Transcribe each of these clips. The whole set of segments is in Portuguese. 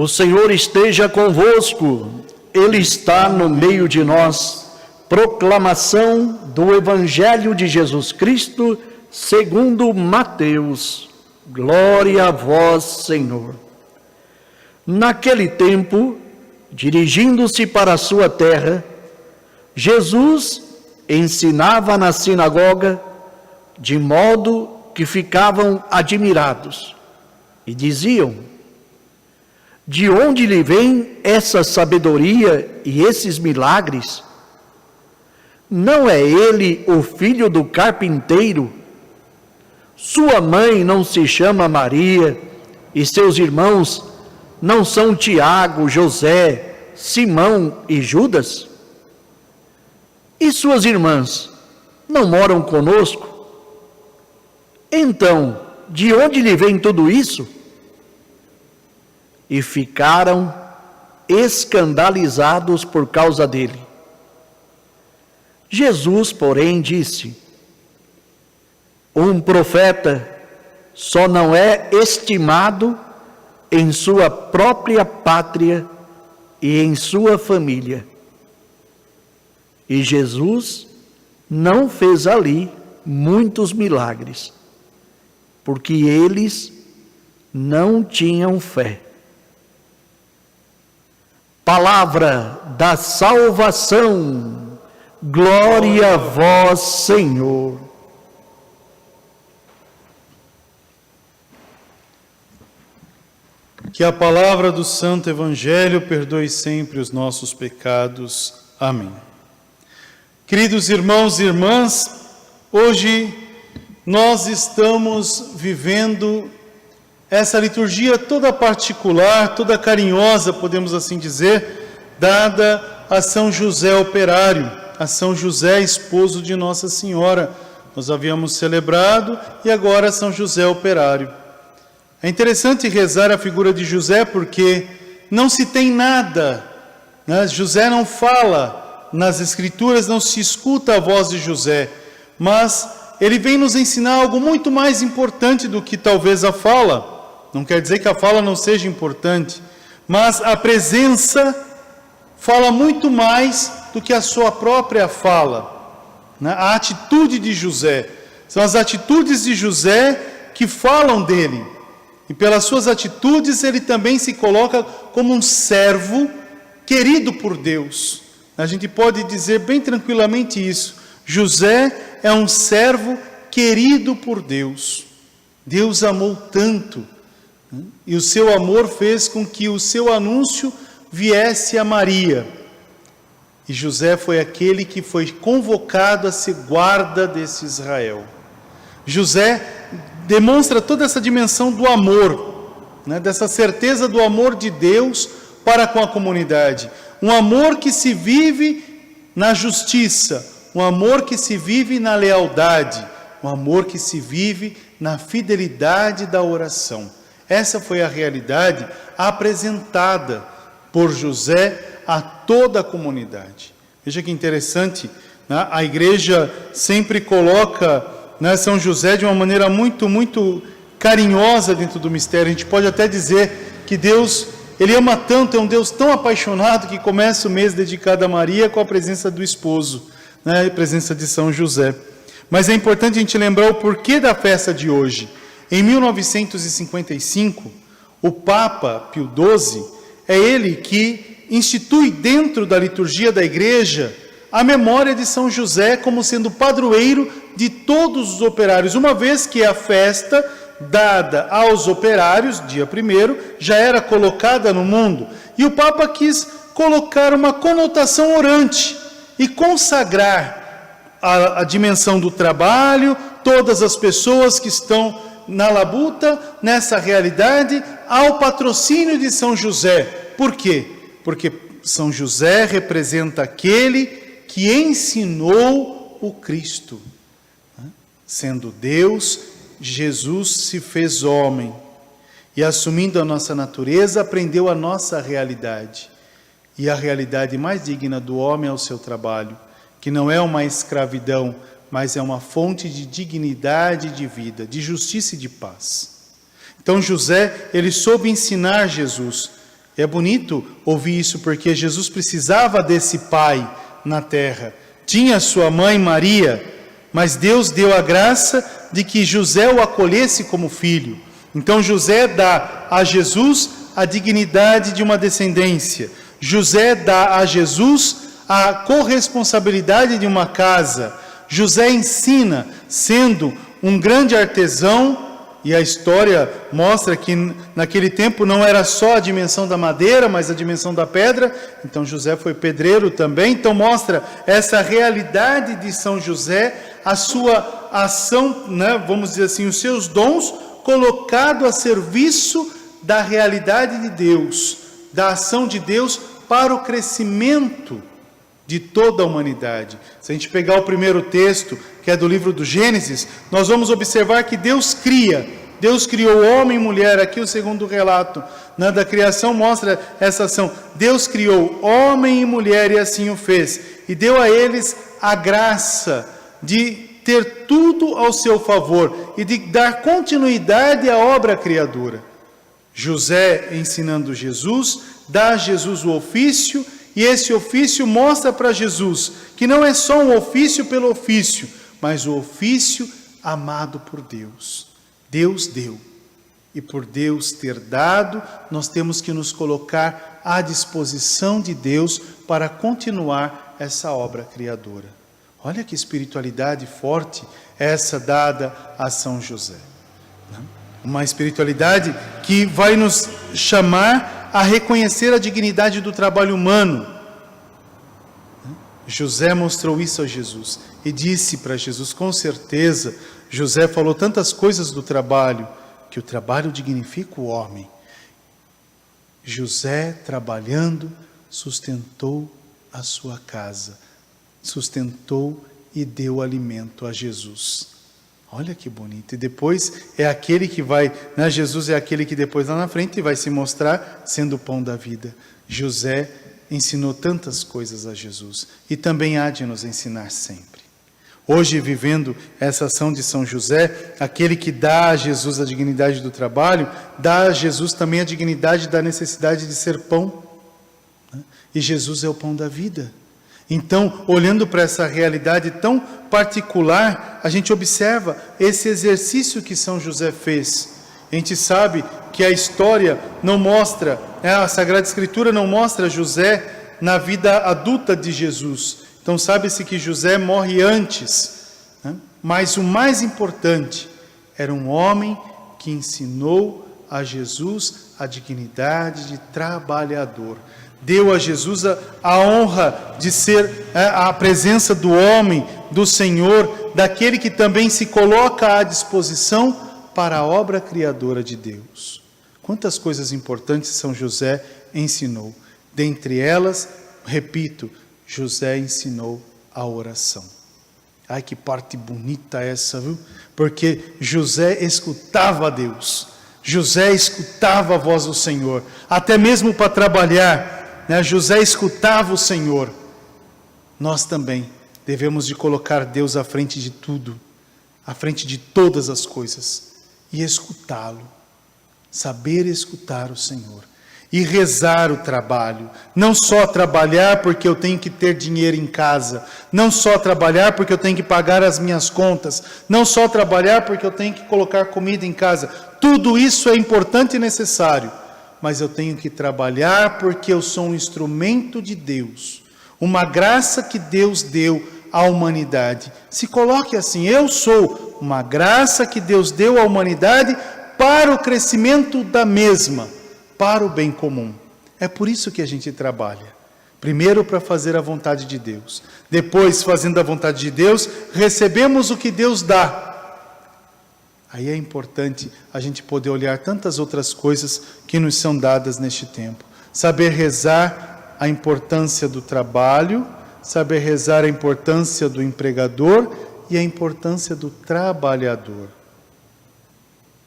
O Senhor esteja convosco, Ele está no meio de nós. Proclamação do Evangelho de Jesus Cristo, segundo Mateus. Glória a vós, Senhor. Naquele tempo, dirigindo-se para a sua terra, Jesus ensinava na sinagoga, de modo que ficavam admirados, e diziam: de onde lhe vem essa sabedoria e esses milagres? Não é ele o filho do carpinteiro? Sua mãe não se chama Maria, e seus irmãos não são Tiago, José, Simão e Judas? E suas irmãs não moram conosco? Então, de onde lhe vem tudo isso? E ficaram escandalizados por causa dele. Jesus, porém, disse: um profeta só não é estimado em sua própria pátria e em sua família. E Jesus não fez ali muitos milagres, porque eles não tinham fé. Palavra da salvação, glória a vós, Senhor. Que a palavra do Santo Evangelho perdoe sempre os nossos pecados. Amém. Queridos irmãos e irmãs, hoje nós estamos vivendo essa liturgia toda particular, toda carinhosa, podemos assim dizer, dada a São José Operário, a São José, esposo de Nossa Senhora. Nós havíamos celebrado e agora São José Operário. É interessante rezar a figura de José porque não se tem nada, né? José não fala nas Escrituras, não se escuta a voz de José, mas ele vem nos ensinar algo muito mais importante do que talvez a fala. Não quer dizer que a fala não seja importante, mas a presença fala muito mais do que a sua própria fala, né? A atitude de José, são as atitudes de José que falam dele, e pelas suas atitudes ele também se coloca como um servo querido por Deus. A gente pode dizer bem tranquilamente isso. José é um servo querido por Deus. Deus amou tanto, né? E o seu amor fez com que o seu anúncio viesse a Maria. E José foi aquele que foi convocado a ser guarda desse Israel. José demonstra toda essa dimensão do amor, né? Dessa certeza do amor de Deus para com a comunidade. Um amor que se vive na justiça, um amor que se vive na lealdade, um amor que se vive na fidelidade da oração. Essa foi a realidade apresentada por José a toda a comunidade. Veja que interessante, né? A igreja sempre coloca, né, São José de uma maneira muito carinhosa dentro do mistério. A gente pode até dizer que Deus, Ele ama tanto, é um Deus tão apaixonado que começa o mês dedicado a Maria com a presença do esposo, né, a presença de São José. Mas é importante a gente lembrar o porquê da festa de hoje. Em 1955, o Papa Pio XII, é ele que institui dentro da liturgia da igreja a memória de São José como sendo padroeiro de todos os operários, uma vez que a festa dada aos operários, dia 1º, já era colocada no mundo. E o Papa quis colocar uma conotação orante e consagrar a dimensão do trabalho, todas as pessoas que estão na labuta, nessa realidade, ao patrocínio de São José. Por quê? Porque São José representa aquele que ensinou o Cristo. Sendo Deus, Jesus se fez homem e, assumindo a nossa natureza, aprendeu a nossa realidade. E a realidade mais digna do homem é o seu trabalho, que não é uma escravidão, mas é uma fonte de dignidade de vida, de justiça e de paz. Então José, ele soube ensinar Jesus. E é bonito ouvir isso, porque Jesus precisava desse pai na terra. Tinha sua mãe Maria, mas Deus deu a graça de que José o acolhesse como filho. Então José dá a Jesus a dignidade de uma descendência. José dá a Jesus a corresponsabilidade de uma casa. José ensina, sendo um grande artesão, e a história mostra que naquele tempo não era só a dimensão da madeira, mas a dimensão da pedra. Então José foi pedreiro também. Então mostra essa realidade de São José, a sua ação, vamos dizer assim, os seus dons colocado a serviço da realidade de Deus, da ação de Deus para o crescimento de toda a humanidade. Se a gente pegar o primeiro texto, que é do livro do Gênesis, nós vamos observar que Deus criou homem e mulher. Aqui o segundo relato da criação mostra essa ação. Deus criou homem e mulher e assim o fez, e deu a eles a graça de ter tudo ao seu favor e de dar continuidade à obra criadora. José ensinando Jesus, dá a Jesus o ofício, e esse ofício mostra para Jesus que não é só um ofício pelo ofício, mas o ofício amado por Deus. Deus deu, e por Deus ter dado, nós temos que nos colocar à disposição de Deus para continuar essa obra criadora. Olha que espiritualidade forte essa dada a São José. Uma espiritualidade que vai nos chamar a reconhecer a dignidade do trabalho humano. José mostrou isso a Jesus e disse para Jesus, com certeza, José falou tantas coisas do trabalho, que o trabalho dignifica o homem. José, trabalhando, sustentou a sua casa, sustentou e deu alimento a Jesus. Olha que bonito. E depois é aquele que vai, Jesus é aquele que depois lá na frente vai se mostrar sendo o pão da vida. José ensinou tantas coisas a Jesus e também há de nos ensinar sempre. Hoje, vivendo essa ação de São José, aquele que dá a Jesus a dignidade do trabalho, dá a Jesus também a dignidade da necessidade de ser pão. E Jesus é o pão da vida. Então, olhando para essa realidade tão particular, a gente observa esse exercício que São José fez. A gente sabe que a história não mostra, a Sagrada Escritura não mostra José na vida adulta de Jesus. Então, sabe-se que José morre antes, mas o mais importante, era um homem que ensinou a Jesus a dignidade de trabalhador. Deu a Jesus a honra de ser a presença do homem, do Senhor, daquele que também se coloca à disposição para a obra criadora de Deus. Quantas coisas importantes São José ensinou. Dentre elas, repito, José ensinou a oração. Ai, que parte bonita essa, viu? Porque José escutava a Deus. José escutava a voz do Senhor. Até mesmo para trabalhar, José escutava o Senhor. Nós também devemos de colocar Deus à frente de tudo, à frente de todas as coisas, e escutá-lo, saber escutar o Senhor, e rezar o trabalho, não só trabalhar porque eu tenho que ter dinheiro em casa, não só trabalhar porque eu tenho que pagar as minhas contas, não só trabalhar porque eu tenho que colocar comida em casa, tudo isso é importante e necessário, mas eu tenho que trabalhar porque eu sou um instrumento de Deus, uma graça que Deus deu à humanidade. Se coloque assim, eu sou uma graça que Deus deu à humanidade para o crescimento da mesma, para o bem comum. É por isso que a gente trabalha. Primeiro para fazer a vontade de Deus. Depois, fazendo a vontade de Deus, recebemos o que Deus dá. Aí é importante a gente poder olhar tantas outras coisas que nos são dadas neste tempo. Saber rezar a importância do trabalho, saber rezar a importância do empregador e a importância do trabalhador.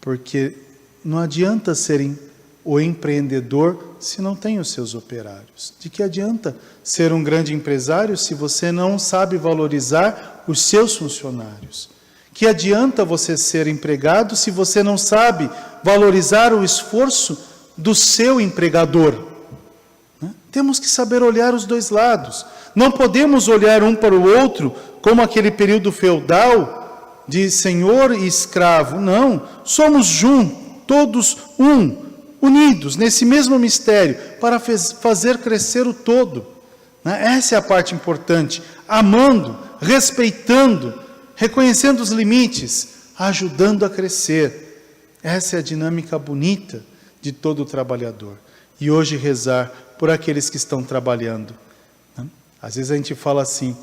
Porque não adianta serem o empreendedor se não tem os seus operários. De que adianta ser um grande empresário se você não sabe valorizar os seus funcionários? Que adianta você ser empregado se você não sabe valorizar o esforço do seu empregador? né? Temos que saber olhar os dois lados. Não podemos olhar um para o outro como aquele período feudal de senhor e escravo. Não, somos todos unidos nesse mesmo mistério para fazer crescer o todo. Essa é a parte importante, amando, respeitando, reconhecendo os limites, ajudando a crescer. Essa é a dinâmica bonita de todo trabalhador. E hoje rezar por aqueles que estão trabalhando. Às vezes a gente fala assim,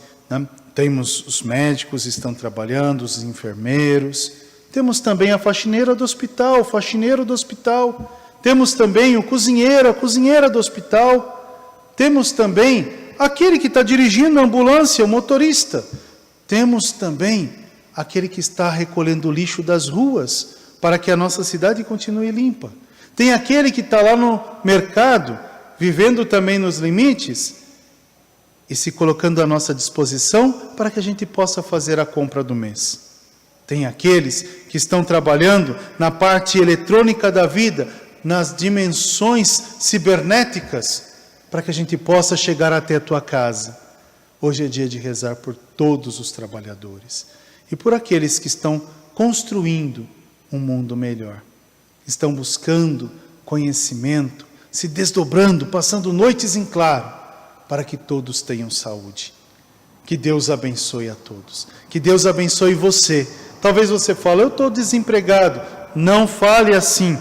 temos os médicos que estão trabalhando, os enfermeiros, temos também a faxineira do hospital, o faxineiro do hospital, temos também o cozinheiro, a cozinheira do hospital, temos também aquele que está dirigindo a ambulância, o motorista, temos também aquele que está recolhendo o lixo das ruas para que a nossa cidade continue limpa. Tem aquele que está lá no mercado, vivendo também nos limites e se colocando à nossa disposição para que a gente possa fazer a compra do mês. Tem aqueles que estão trabalhando na parte eletrônica da vida, nas dimensões cibernéticas, para que a gente possa chegar até a tua casa. Hoje é dia de rezar por todos os trabalhadores e por aqueles que estão construindo um mundo melhor. Estão buscando conhecimento, se desdobrando, passando noites em claro, para que todos tenham saúde. Que Deus abençoe a todos. Que Deus abençoe você. Talvez você fale, eu estou desempregado. Não fale assim.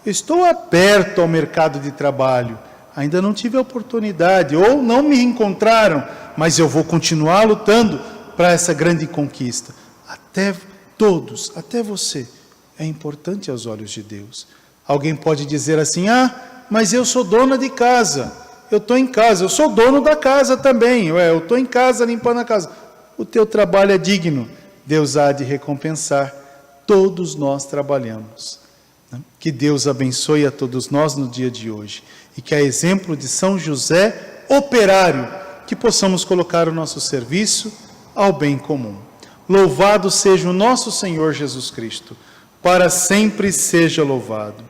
Eu estou aberto ao mercado de trabalho. Ainda não tive a oportunidade, ou não me encontraram, mas eu vou continuar lutando para essa grande conquista. Até todos, até você, é importante aos olhos de Deus. Alguém pode dizer assim, mas eu sou dona de casa, eu estou em casa, eu sou dono da casa também, eu estou em casa limpando a casa. O teu trabalho é digno, Deus há de recompensar, todos nós trabalhamos. Que Deus abençoe a todos nós no dia de hoje, e que a exemplo de São José, operário, que possamos colocar o nosso serviço ao bem comum. Louvado seja o nosso Senhor Jesus Cristo, para sempre seja louvado.